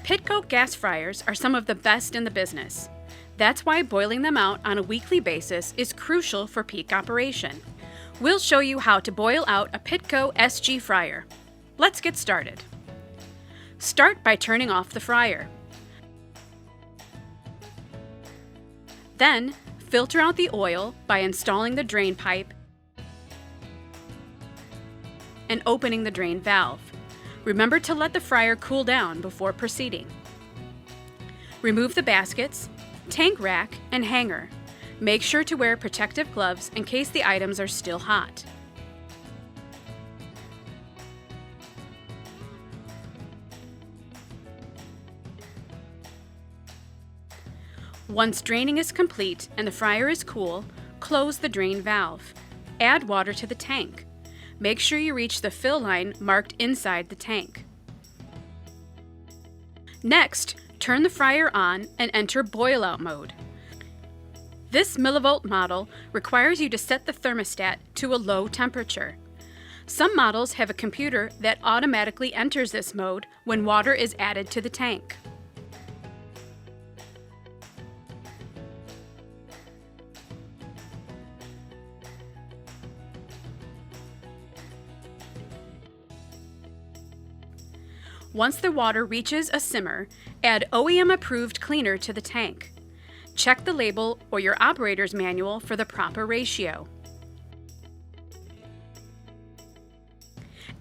Pitco gas fryers are some of the best in the business. That's why boiling them out on a weekly basis is crucial for peak operation. We'll show you how to boil out a Pitco SG fryer. Let's get started. Start by turning off the fryer. Then, filter out the oil by installing the drain pipe and opening the drain valve. Remember to let the fryer cool down before proceeding. Remove the baskets, tank rack, and hanger. Make sure to wear protective gloves in case the items are still hot. Once draining is complete and the fryer is cool, close the drain valve. Add water to the tank. Make sure you reach the fill line marked inside the tank. Next, turn the fryer on and enter boil out mode. This millivolt model requires you to set the thermostat to a low temperature. Some models have a computer that automatically enters this mode when water is added to the tank. Once the water reaches a simmer, add OEM-approved cleaner to the tank. Check the label or your operator's manual for the proper ratio.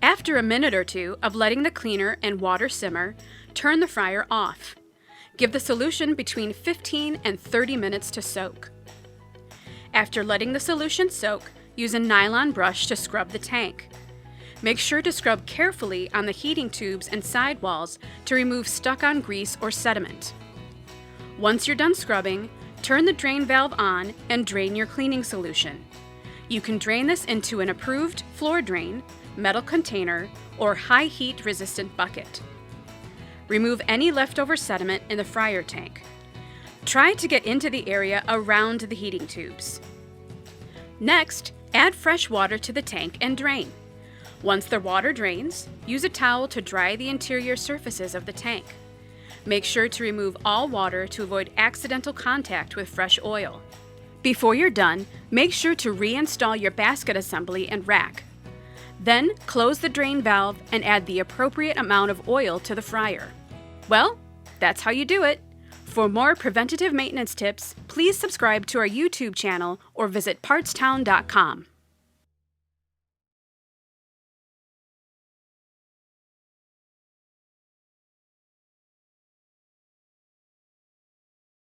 After a minute or two of letting the cleaner and water simmer, turn the fryer off. Give the solution between 15 and 30 minutes to soak. After letting the solution soak, use a nylon brush to scrub the tank. Make sure to scrub carefully on the heating tubes and sidewalls to remove stuck-on grease or sediment. Once you're done scrubbing, turn the drain valve on and drain your cleaning solution. You can drain this into an approved floor drain, metal container, or high heat resistant bucket. Remove any leftover sediment in the fryer tank. Try to get into the area around the heating tubes. Next, add fresh water to the tank and drain. Once the water drains, use a towel to dry the interior surfaces of the tank. Make sure to remove all water to avoid accidental contact with fresh oil. Before you're done, make sure to reinstall your basket assembly and rack. Then, close the drain valve and add the appropriate amount of oil to the fryer. Well, that's how you do it. For more preventative maintenance tips, please subscribe to our YouTube channel or visit partstown.com.